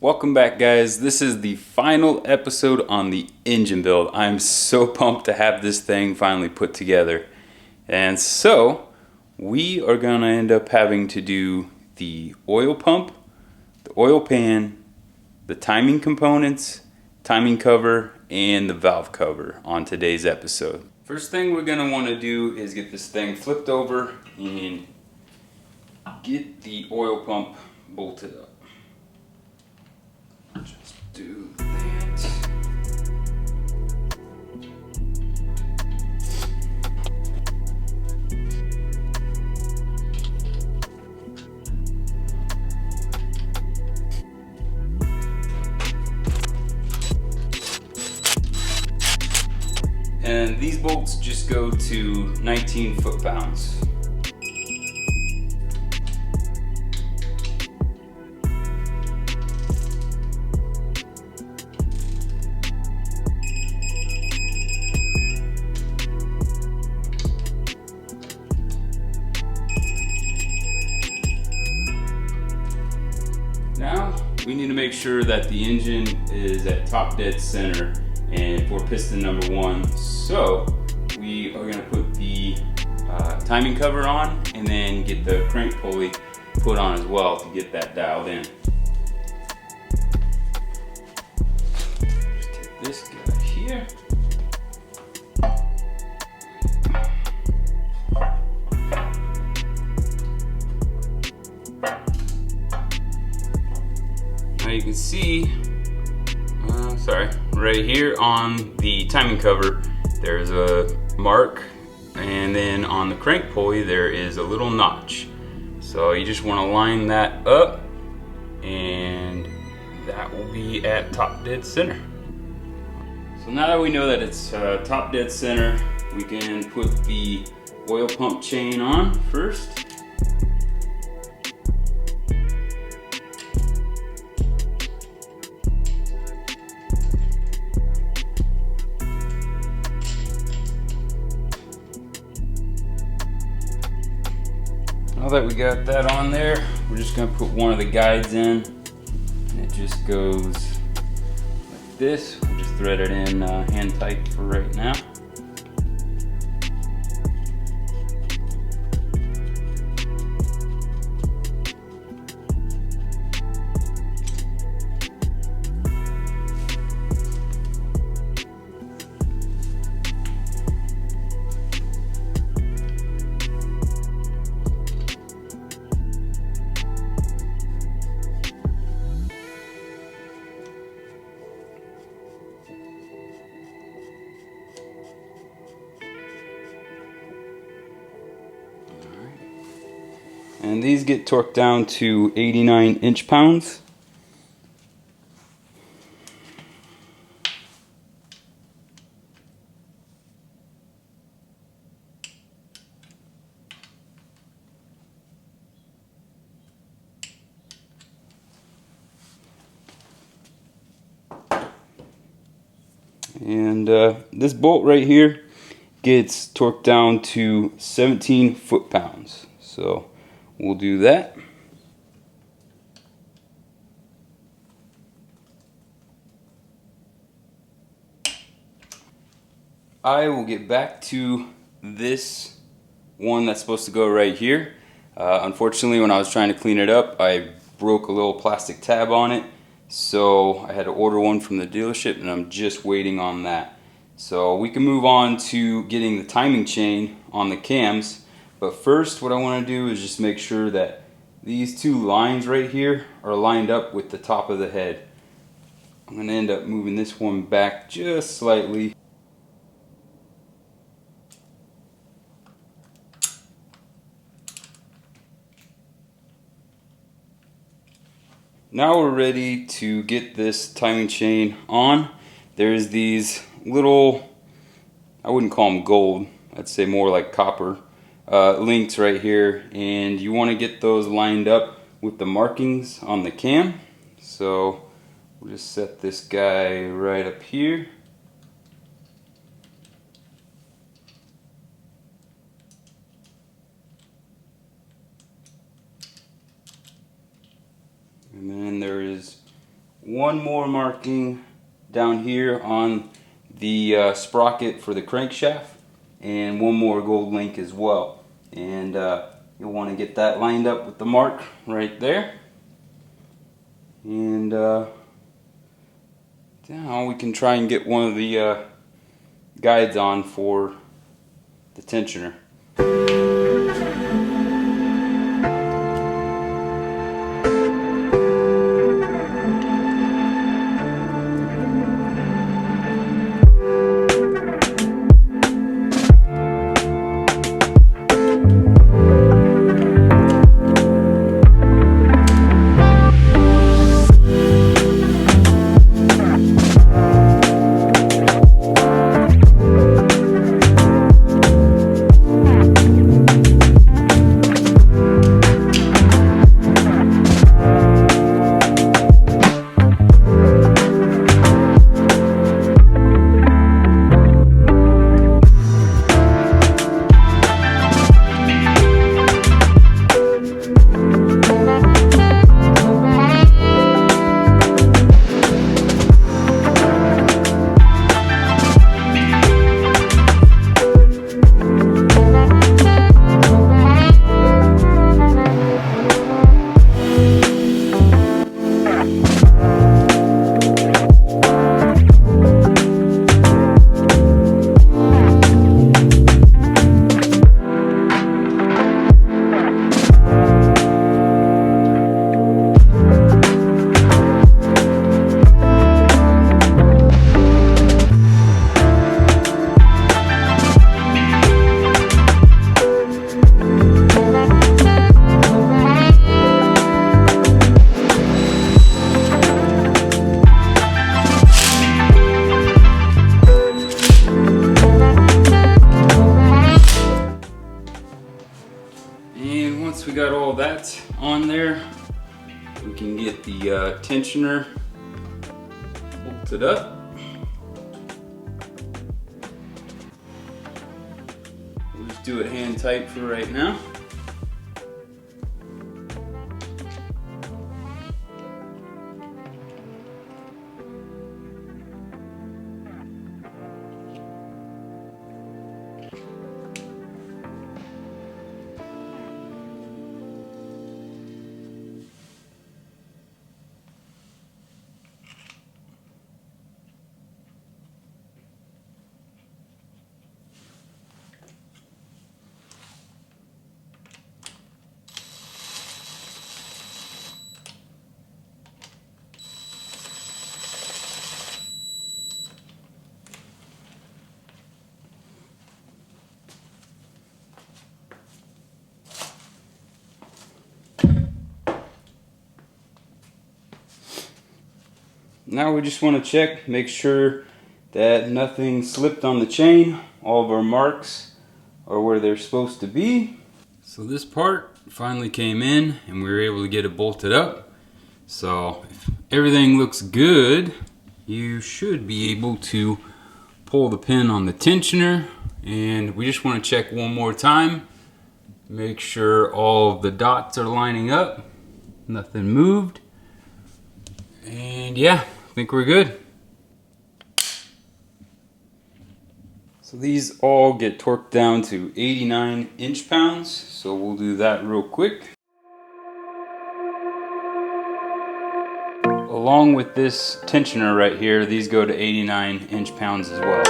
Welcome back, guys. This is the final episode on the engine build. I'm so pumped to have this thing finally put together. And so we are going to end up having to do the oil pump, the oil pan, the timing components, timing cover, and the valve cover on today's episode. First thing we're going to want to do is get this thing flipped over and get the oil pump bolted up. Just do that. And these bolts just go to 19 foot-pounds. Now, we need to make sure that the engine is at top dead center and for piston number 1. So, we are going to put the timing cover on and then get the crank pulley put on as well to get that dialed in. Just take this guy here. Now you can see, right here on the timing cover, there's a mark, and then on the crank pulley there is a little notch. So you just want to line that up, and that will be at top dead center. So now that we know that it's top dead center, we can put the oil pump chain on first. Now that we got that on there, we're just going to put one of the guides in, and it just goes like this. We'll just thread it in hand tight for right now. And these get torqued down to 89 inch-pounds. And this bolt right here gets torqued down to 17 foot-pounds. So we'll do that. I will get back to this one that's supposed to go right here. Unfortunately, when I was trying to clean it up, I broke a little plastic tab on it. So I had to order one from the dealership, and I'm just waiting on that. So we can move on to getting the timing chain on the cams. But first, what I want to do is just make sure that these two lines right here are lined up with the top of the head. I'm going to end up moving this one back just slightly. Now we're ready to get this timing chain on. There's these little, I wouldn't call them gold, I'd say more like copper links right here, and you want to get those lined up with the markings on the cam. So we'll just set this guy right up here. And then there is one more marking down here on the sprocket for the crankshaft, and one more gold link as well. And you'll want to get that lined up with the mark right there. And now we can try and get one of the guides on for the tensioner. And once we got all that on there, we can get the tensioner bolted up. We'll just do it hand tight for right now. Now we just want to check, make sure that nothing slipped on the chain. All of our marks are where they're supposed to be. So this part finally came in and we were able to get it bolted up. So if everything looks good, you should be able to pull the pin on the tensioner. And we just want to check one more time. Make sure all of the dots are lining up. Nothing moved. And yeah, I think we're good. So these all get torqued down to 89 inch-pounds. So we'll do that real quick. Along with this tensioner right here, these go to 89 inch-pounds as well.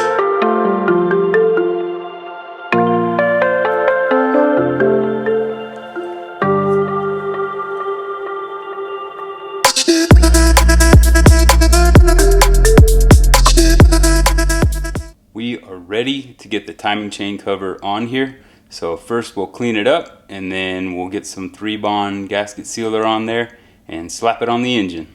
We are ready to get the timing chain cover on here. So first we'll clean it up and then we'll get some 3-bond gasket sealer on there and slap it on the engine.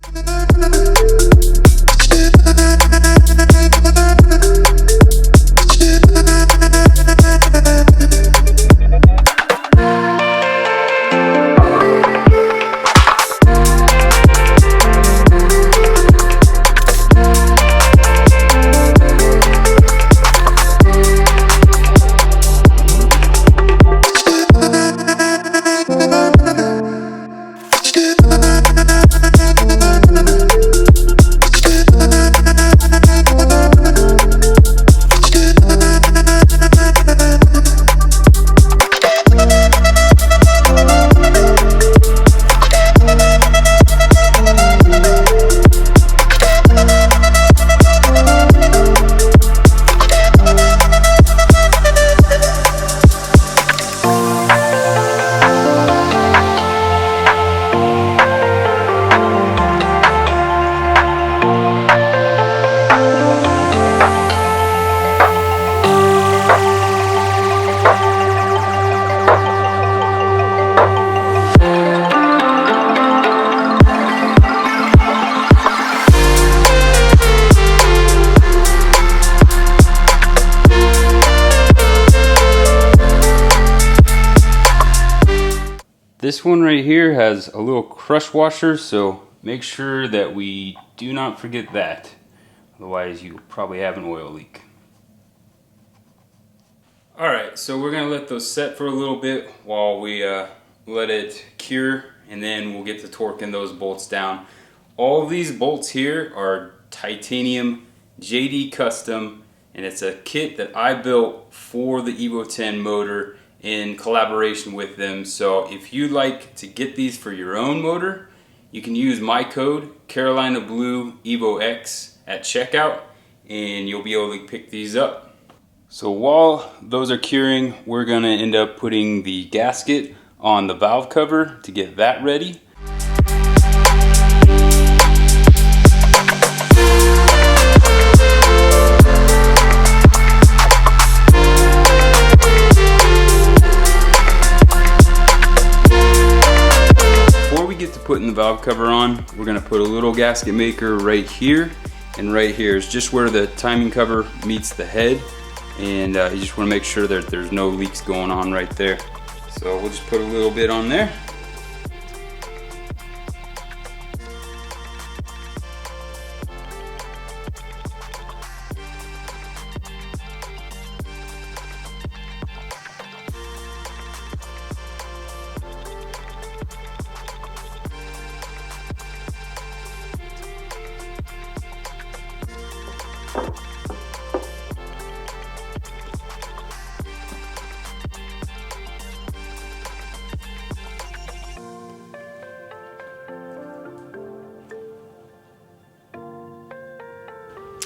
This one right here has a little crush washer, so make sure that we do not forget that. Otherwise you'll probably have an oil leak. Alright, so we're going to let those set for a little bit while we let it cure, and then we'll get to torquing those bolts down. All of these bolts here are titanium JD custom, and it's a kit that I built for the EVO 10 motor in collaboration with them. So if you'd like to get these for your own motor, you can use my code Carolina Blue EVO X at checkout, and you'll be able to pick these up. So while those are curing, we're gonna end up putting the gasket on the valve cover to get that ready. Putting the valve cover on, we're going to put a little gasket maker right here, and right here is just where the timing cover meets the head, and you just want to make sure that there's no leaks going on right there. So we'll just put a little bit on there.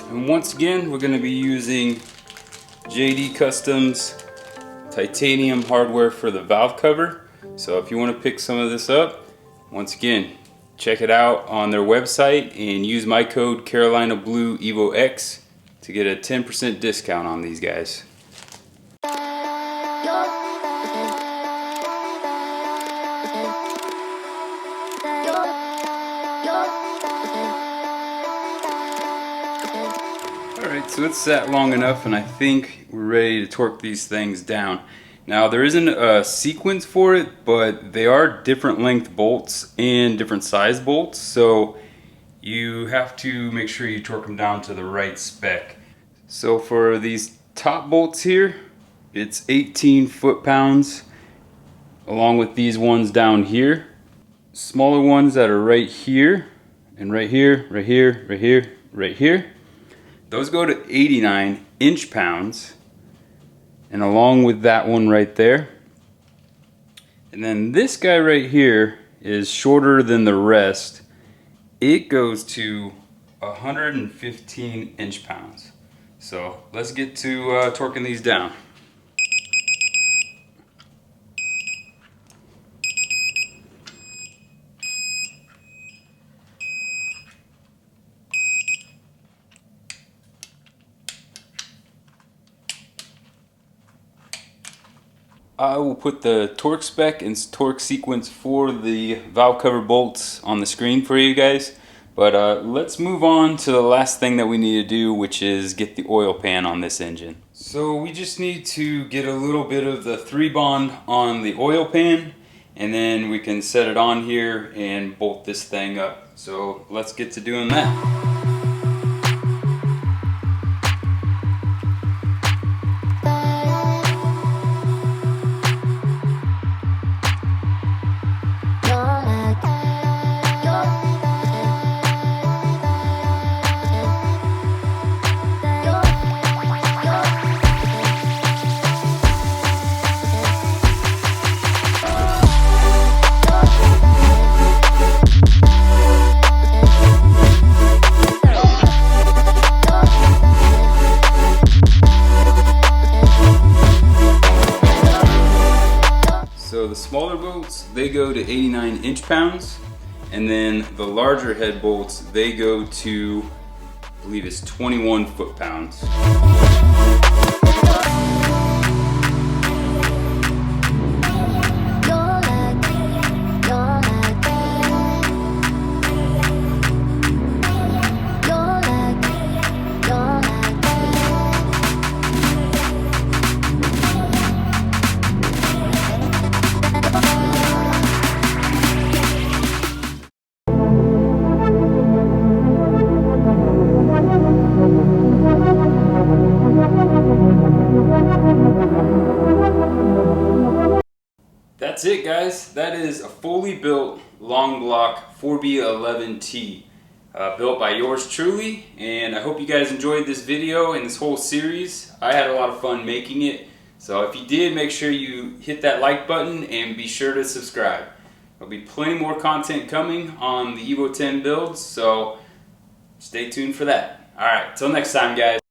And once again, we're going to be using JD Customs titanium hardware for the valve cover. So if you want to pick some of this up, once again, check it out on their website and use my code Carolina Blue EVO X to get a 10% discount on these guys. Alright, so it's sat long enough, and I think we're ready to torque these things down. Now there isn't a sequence for it, but they are different length bolts and different size bolts, so you have to make sure you torque them down to the right spec. So for these top bolts here, it's 18 foot-pounds, along with these ones down here. Smaller ones that are right here, and right here, right here, right here, right here. Those go to 89 inch-pounds, and along with that one right there. And then this guy right here is shorter than the rest. It goes to 115 inch-pounds. So let's get to torquing these down. I will put the torque spec and torque sequence for the valve cover bolts on the screen for you guys. But let's move on to the last thing that we need to do, which is get the oil pan on this engine. So we just need to get a little bit of the 3-bond on the oil pan, and then we can set it on here and bolt this thing up. So let's get to doing that. So the smaller bolts, they go to 89 inch-pounds, and then the larger head bolts, they go to, I believe it's 21 foot-pounds. that's it, guys. That is a fully built long block 4B11T. Built by yours truly, and I hope you guys enjoyed this video and this whole series. I had a lot of fun making it, so if you did, make sure you hit that like button and be sure to subscribe. There'll be plenty more content coming on the EVO 10 builds, so stay tuned for that. Alright, till next time, guys.